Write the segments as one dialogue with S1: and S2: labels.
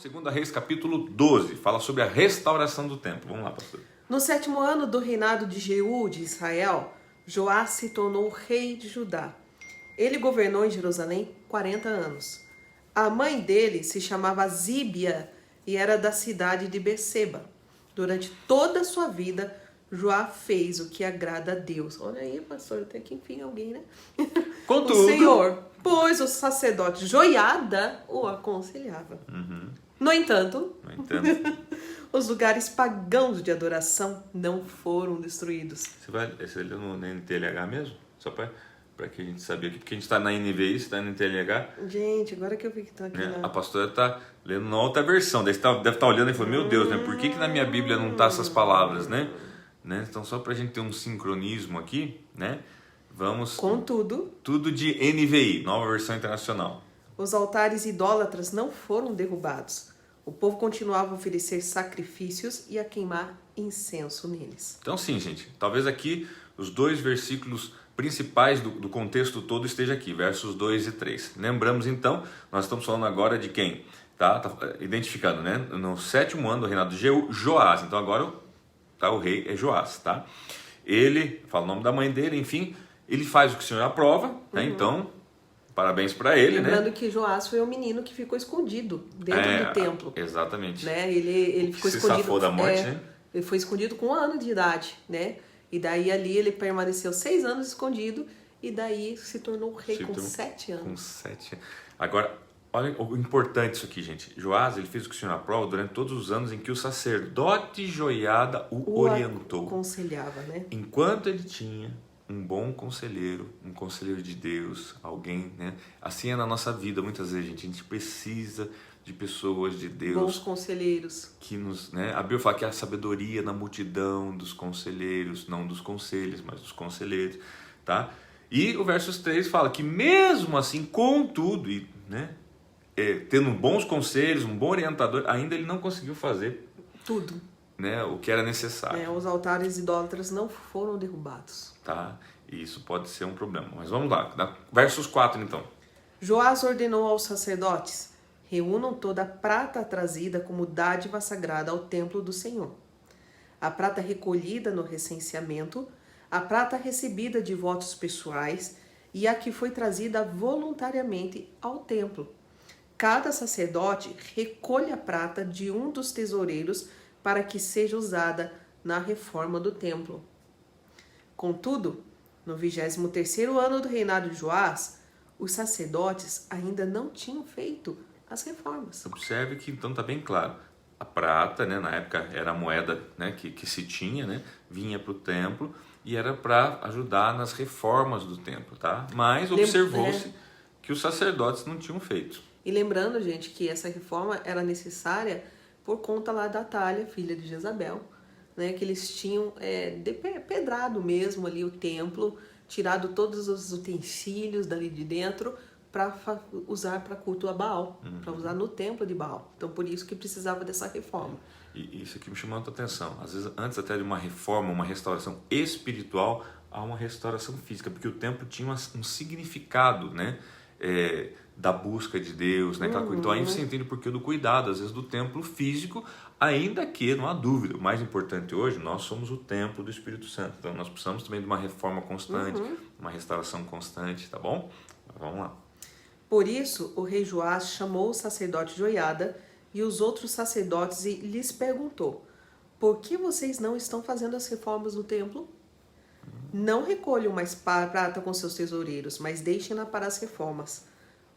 S1: 2 Reis capítulo 12, fala sobre a restauração do templo. Vamos lá, pastor.
S2: No 7º ano do reinado de Jeú de Israel, Joás se tornou rei de Judá. Ele governou em Jerusalém 40 anos. A mãe dele se chamava Zíbia e era da cidade de Beceba. Durante toda a sua vida, Joás fez o que agrada a Deus. Olha aí, pastor, até que enfim alguém, né?
S1: Contudo,
S2: o Senhor, pois o sacerdote Joiada o aconselhava. No entanto, os lugares pagãos de adoração não foram destruídos.
S1: Você vai ler no NTLH mesmo? Só para que a gente sabia aqui, porque a gente está na NVI, você está no NTLH.
S2: Gente, agora que eu vi que está aqui
S1: A pastora está lendo uma outra versão, daí você deve estar olhando e falando, meu Deus, né? Por que na minha Bíblia não tá essas palavras, né? Então, só para a gente ter um sincronismo aqui, né? Vamos...
S2: Contudo,
S1: tudo de NVI, Nova Versão Internacional.
S2: Os altares idólatras não foram derrubados. O povo continuava a oferecer sacrifícios e a queimar incenso neles.
S1: Então, sim, gente, talvez aqui os dois versículos principais do contexto todo esteja aqui, versos 2 e 3. Lembramos, então, nós estamos falando agora de quem? Tá identificando, né? No 7º ano do reinado de Joás. Então, agora o rei é Joás, tá? Ele, fala o nome da mãe dele, enfim, ele faz o que o Senhor aprova, né? Então, parabéns para ele,
S2: Lembrando
S1: né?
S2: que Joás foi o menino que ficou escondido dentro do templo.
S1: Exatamente.
S2: Né? Ele ficou escondido.
S1: Se safou da morte, né?
S2: Ele foi escondido com 1 ano de idade, né? E daí ali ele permaneceu 6 anos escondido e daí se tornou rei com 7 anos.
S1: Com 7 anos. Agora, olha o importante isso aqui, gente. Joás, ele fez o que o Senhor aprova durante todos os anos em que o sacerdote Joiada o orientou.
S2: Aconselhava, né?
S1: Enquanto ele tinha um bom conselheiro, um conselheiro de Deus, alguém, né? Assim é na nossa vida, muitas vezes, gente. A gente precisa de pessoas de Deus.
S2: Bons conselheiros.
S1: Que nos, né? A Bíblia fala que há sabedoria na multidão dos conselheiros, não dos conselhos, mas dos conselheiros, tá? E o verso 3 fala que mesmo assim, contudo, né? Tendo bons conselhos, um bom orientador, ainda ele não conseguiu fazer
S2: tudo,
S1: né? O que era necessário.
S2: Os altares idólatras não foram derrubados.
S1: Tá? E isso pode ser um problema. Mas vamos lá. Versos 4, então.
S2: Joás ordenou aos sacerdotes: reúnam toda a prata trazida como dádiva sagrada ao templo do Senhor. A prata recolhida no recenseamento, a prata recebida de votos pessoais e a que foi trazida voluntariamente ao templo. Cada sacerdote recolhe a prata de um dos tesoureiros para que seja usada na reforma do templo. Contudo, no 23º ano do reinado de Joás, os sacerdotes ainda não tinham feito as reformas.
S1: Observe que então está bem claro. A prata, né, na época era a moeda, né, que se tinha, né, vinha para o templo e era para ajudar nas reformas do templo, tá? Mas observou-se que os sacerdotes não tinham feito.
S2: E lembrando, gente, que essa reforma era necessária por conta lá da Atália, filha de Jezabel, né, que eles tinham pedrado mesmo ali o templo, tirado todos os utensílios dali de dentro para usar para culto a Baal, para usar no templo de Baal. Então, por isso que precisava dessa reforma.
S1: E isso aqui me chamou a atenção. Às vezes, antes até de uma reforma, uma restauração espiritual, há uma restauração física, porque o templo tinha um significado, né? Da busca de Deus, né? Então aí você entende o porquê do cuidado, às vezes, do templo físico, ainda que, não há dúvida, o mais importante hoje, nós somos o templo do Espírito Santo, então nós precisamos também de uma reforma constante, uma restauração constante, tá bom? Vamos lá.
S2: Por isso, o rei Joás chamou o sacerdote Joiada e os outros sacerdotes e lhes perguntou: por que vocês não estão fazendo as reformas do templo? Não recolham mais prata com seus tesoureiros, mas deixem-na para as reformas.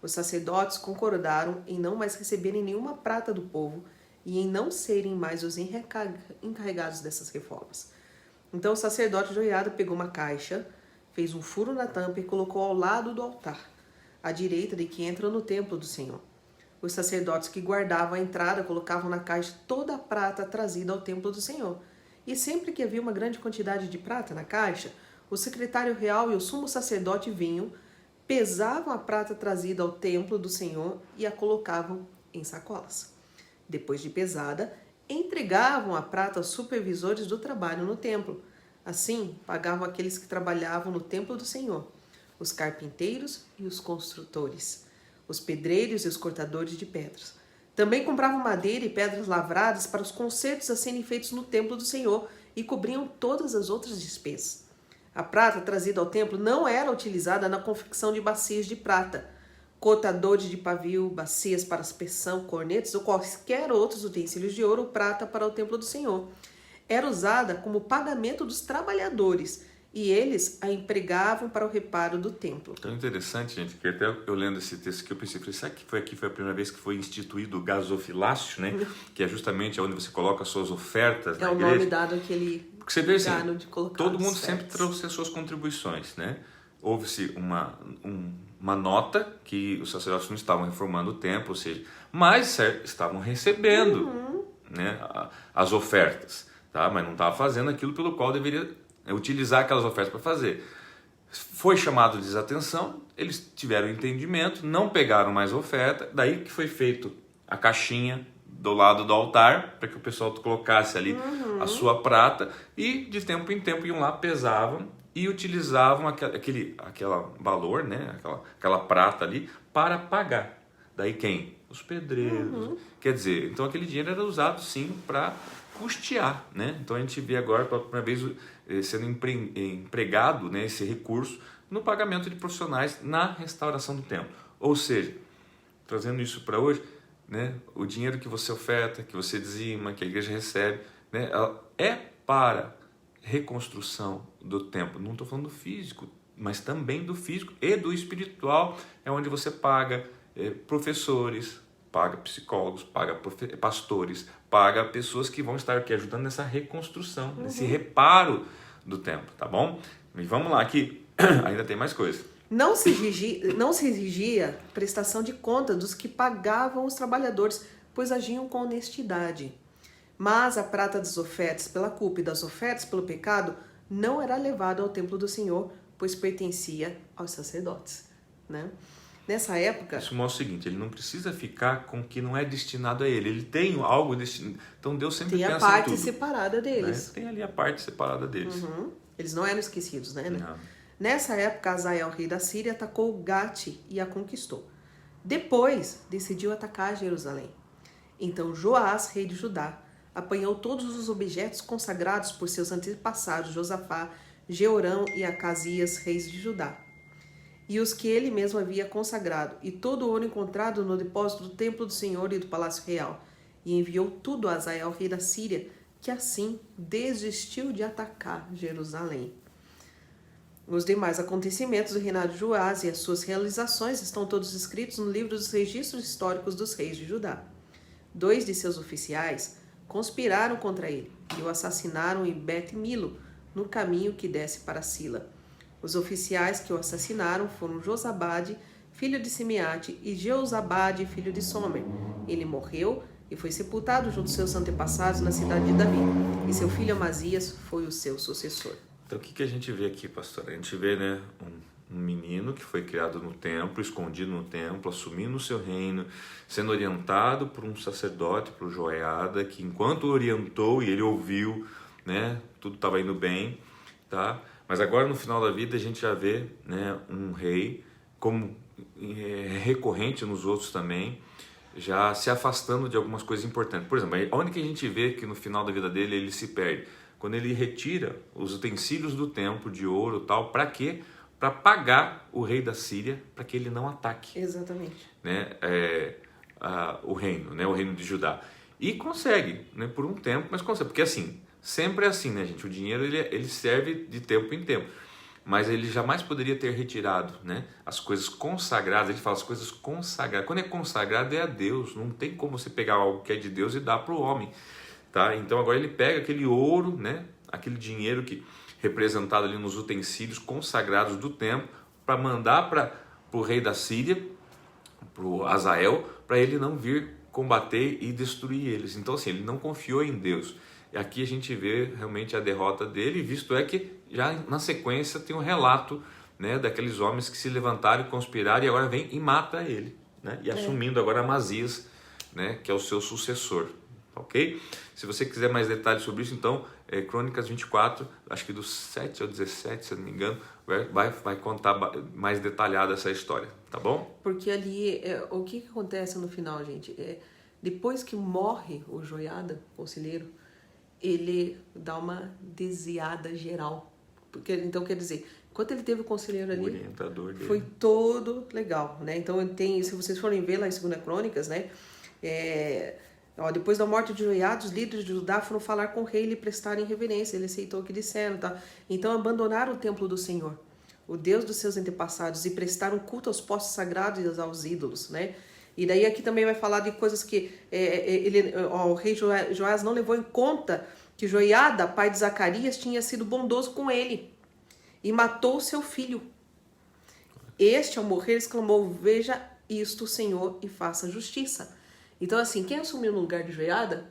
S2: Os sacerdotes concordaram em não mais receberem nenhuma prata do povo e em não serem mais os encarregados dessas reformas. Então o sacerdote Joiada pegou uma caixa, fez um furo na tampa e colocou ao lado do altar, à direita de quem entra no templo do Senhor. Os sacerdotes que guardavam a entrada colocavam na caixa toda a prata trazida ao templo do Senhor. E sempre que havia uma grande quantidade de prata na caixa, o secretário real e o sumo sacerdote vinham, pesavam a prata trazida ao templo do Senhor e a colocavam em sacolas. Depois de pesada, entregavam a prata aos supervisores do trabalho no templo. Assim, pagavam aqueles que trabalhavam no templo do Senhor, os carpinteiros e os construtores, os pedreiros e os cortadores de pedras. Também compravam madeira e pedras lavradas para os concertos a serem feitos no templo do Senhor e cobriam todas as outras despesas. A prata trazida ao templo não era utilizada na confecção de bacias de prata, cortadores de pavio, bacias para aspersão, cornetas ou quaisquer outros utensílios de ouro ou prata para o templo do Senhor. Era usada como pagamento dos trabalhadores e eles a empregavam para o reparo do templo.
S1: Então é interessante, gente, que até eu lendo esse texto aqui, eu pensei, será que foi a primeira vez que foi instituído o gasofilácio, né? Que é justamente onde você coloca as suas ofertas na igreja.
S2: É o nome dado àquele
S1: Porque você vê assim,
S2: de colocar
S1: todo mundo
S2: os
S1: sempre
S2: ofertas.
S1: trouxe as suas contribuições, né? Houve-se uma nota que os sacerdotes não estavam reformando o templo, ou seja, mas estavam recebendo né, as ofertas, tá? Mas não estavam fazendo aquilo pelo qual deveria utilizar aquelas ofertas para fazer. Foi chamado de desatenção, eles tiveram entendimento, não pegaram mais oferta, daí que foi feito a caixinha do lado do altar, para que o pessoal colocasse ali a sua prata, e de tempo em tempo iam lá, pesavam e utilizavam aquele valor, né? aquela prata ali, para pagar. Daí quem? Os pedreiros. Quer dizer, então aquele dinheiro era usado sim para custear, né? Então a gente vê agora pela primeira vez sendo empregado, né, esse recurso no pagamento de profissionais na restauração do templo. Ou seja, trazendo isso para hoje, né, o dinheiro que você oferta, que você dizima, que a igreja recebe, né, é para reconstrução do templo. Não estou falando do físico, mas também do físico e do espiritual, é onde você paga professores, paga psicólogos, paga pastores, paga pessoas que vão estar aqui ajudando nessa reconstrução, nesse reparo do templo, tá bom? E vamos lá que ainda tem mais coisa.
S2: Não se exigia prestação de conta dos que pagavam os trabalhadores, pois agiam com honestidade. Mas a prata das ofertas pela culpa e das ofertas pelo pecado não era levada ao templo do Senhor, pois pertencia aos sacerdotes, né? Nessa época...
S1: Isso mostra o seguinte, ele não precisa ficar com o que não é destinado a ele. Ele tem algo destinado. Então Deus sempre pensa em tudo. Tem a parte
S2: separada deles.
S1: Né? Tem ali a parte separada deles.
S2: Eles não eram esquecidos, né?
S1: Não.
S2: Nessa época, Hazael, rei da Síria, atacou Gate e a conquistou. Depois, decidiu atacar Jerusalém. Então Joás, rei de Judá, apanhou todos os objetos consagrados por seus antepassados Josafá, Jeorão e Acasias, reis de Judá, e os que ele mesmo havia consagrado, e todo o ouro encontrado no depósito do templo do Senhor e do palácio real, e enviou tudo a Hazael, rei da Síria, que assim desistiu de atacar Jerusalém. Os demais acontecimentos do reinado de Joás e as suas realizações estão todos escritos no livro dos registros históricos dos reis de Judá. 2 de seus oficiais conspiraram contra ele e o assassinaram em Bet-Milo, no caminho que desce para Sila. Os oficiais que o assassinaram foram Josabade, filho de Simeate, e Jeozabade, filho de Somer. Ele morreu e foi sepultado junto aos seus antepassados na cidade de Davi, e seu filho Amazias foi o seu sucessor.
S1: Então o que a gente vê aqui, pastor? A gente vê, né, um menino que foi criado no templo, escondido no templo, assumindo o seu reino, sendo orientado por um sacerdote, por Joiada, que enquanto orientou e ele ouviu, né, tudo estava indo bem, tá? Mas agora no final da vida a gente já vê, né, um rei, como é recorrente nos outros também, já se afastando de algumas coisas importantes. Por exemplo, onde que a gente vê que no final da vida dele ele se perde? Quando ele retira os utensílios do templo de ouro e tal, para quê? Para pagar o rei da Síria, para que ele não ataque.
S2: Exatamente.
S1: Né, o reino, né, o reino de Judá. E consegue, né, por um tempo, mas consegue. Porque assim, sempre é assim, né, gente? O dinheiro ele serve de tempo em tempo. Mas ele jamais poderia ter retirado, né, as coisas consagradas. Ele fala as coisas consagradas. Quando é consagrado é a Deus. Não tem como você pegar algo que é de Deus e dar para o homem. Tá? Então agora ele pega aquele ouro, né, aquele dinheiro que representado ali nos utensílios consagrados do templo, para mandar para o rei da Síria, para o Hazael, para ele não vir combater e destruir eles. Então assim, ele não confiou em Deus. E aqui a gente vê realmente a derrota dele, visto é que já na sequência tem um relato, né, daqueles homens que se levantaram e conspiraram e agora vem e mata ele, né, e assumindo agora Amazias, né, que é o seu sucessor. Ok? Se você quiser mais detalhes sobre isso, então, Crônicas 24, acho que do 7 ao 17, se eu não me engano, vai contar mais detalhada essa história, tá bom?
S2: Porque ali, o que acontece no final, gente? Depois que morre o Joiada, conselheiro, ele dá uma desviada geral. Porque, então, quer dizer, enquanto ele teve o conselheiro ali,
S1: o orientador dele.
S2: Foi todo legal, né? Então, tem, se vocês forem ver lá em 2 Crônicas, né? Depois da morte de Joiada, os líderes de Judá foram falar com o rei e lhe prestarem reverência. Ele aceitou o que disseram, tá? Então, abandonaram o templo do Senhor, o Deus dos seus antepassados, e prestaram culto aos postos sagrados e aos ídolos, né? E daí aqui também vai falar de coisas que o rei Joás não levou em conta que Joiada, pai de Zacarias, tinha sido bondoso com ele e matou seu filho. Este, ao morrer, exclamou: veja isto, Senhor, e faça justiça. Então, assim, quem assumiu no lugar de Joiada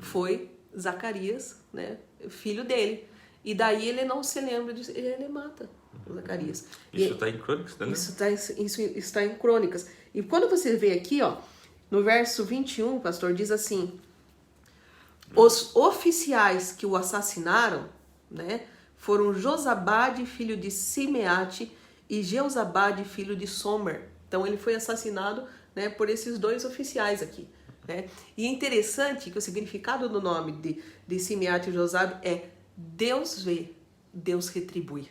S2: foi Zacarias, né, filho dele. E daí ele não se lembra disso, ele mata Zacarias.
S1: Isso está em Crônicas, tá, né?
S2: Isso está em Crônicas. E quando você vê aqui, ó, no verso 21, o pastor diz assim: os oficiais que o assassinaram, né, foram Josabade, filho de Simeate, e Jeozabade, filho de Somer. Então ele foi assassinado, né, por esses dois oficiais aqui, né? E é interessante que o significado do nome de Simeate e Josabade é Deus vê, Deus retribui.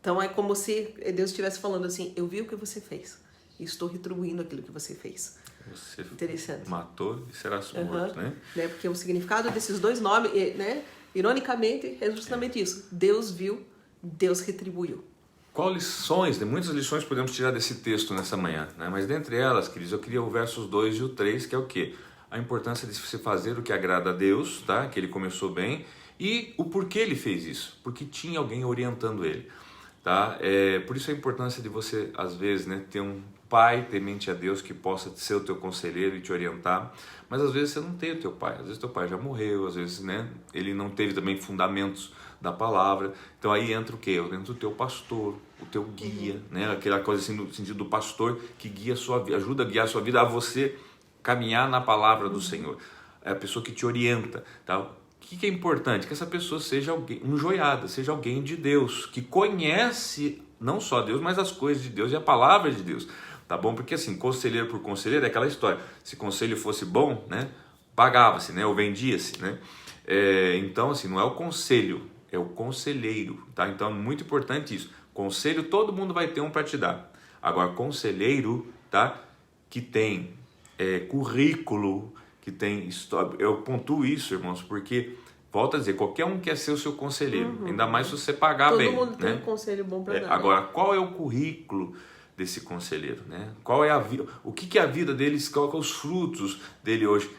S2: Então é como se Deus estivesse falando assim: eu vi o que você fez e estou retribuindo aquilo que você fez.
S1: Você
S2: interessante.
S1: Matou e será morto, né?
S2: Porque o significado desses dois nomes, né, ironicamente, é justamente isso: Deus viu, Deus retribuiu.
S1: Qual lições, muitas lições podemos tirar desse texto nessa manhã, né? Mas dentre elas, queridos, eu queria o versos 2 e o 3, que é o quê? A importância de se fazer o que agrada a Deus, tá? Que ele começou bem, e o porquê ele fez isso, porque tinha alguém orientando ele, tá? Por isso a importância de você, às vezes, né, ter um pai temente a Deus que possa ser o teu conselheiro e te orientar, mas às vezes você não tem o teu pai, às vezes teu pai já morreu, às vezes, né, ele não teve também fundamentos da palavra. Então aí entra o quê? Entra o teu pastor, o teu guia, né? Aquela coisa assim no sentido do pastor que guia a sua vida, ajuda a guiar a sua vida, a você caminhar na palavra do Senhor. É a pessoa que te orienta, tá? O que é importante? Que essa pessoa seja alguém, um Joiada, seja alguém de Deus, que conhece não só Deus, mas as coisas de Deus e a palavra de Deus, tá bom? Porque assim, conselheiro por conselheiro é aquela história. Se conselho fosse bom, né, pagava-se, né, ou vendia-se, né? Então assim, não é o conselho, é o conselheiro, tá? Então é muito importante isso. Conselho todo mundo vai ter um para te dar. Agora conselheiro, tá? Que tem currículo, que tem história. Eu pontuo isso, irmãos, porque volto a dizer, qualquer um quer ser o seu conselheiro, ainda mais se você pagar
S2: todo
S1: bem.
S2: Todo mundo
S1: né?
S2: tem um conselho bom para dar.
S1: Agora, qual é o currículo desse conselheiro, né? Qual é a vida? O que é a vida deles? Qual é os frutos dele hoje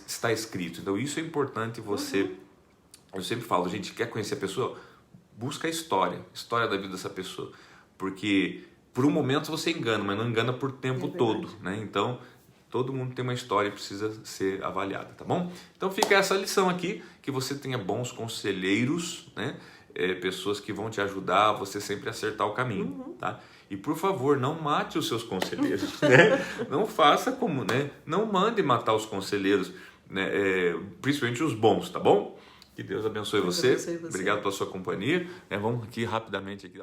S1: está escrito? Então isso é importante você. Eu sempre falo, gente, quer conhecer a pessoa? Busca a história da vida dessa pessoa, porque por um momento você engana, mas não engana por tempo todo, né? Então todo mundo tem uma história e precisa ser avaliada, tá bom? Então fica essa lição aqui, que você tenha bons conselheiros, né? Pessoas que vão te ajudar a você sempre acertar o caminho, tá? E por favor, não mate os seus conselheiros, né? Não faça como, né? Não mande matar os conselheiros, né? Principalmente os bons, tá bom? Que Deus abençoe você. Obrigado pela sua companhia. Vamos aqui rapidamente aqui.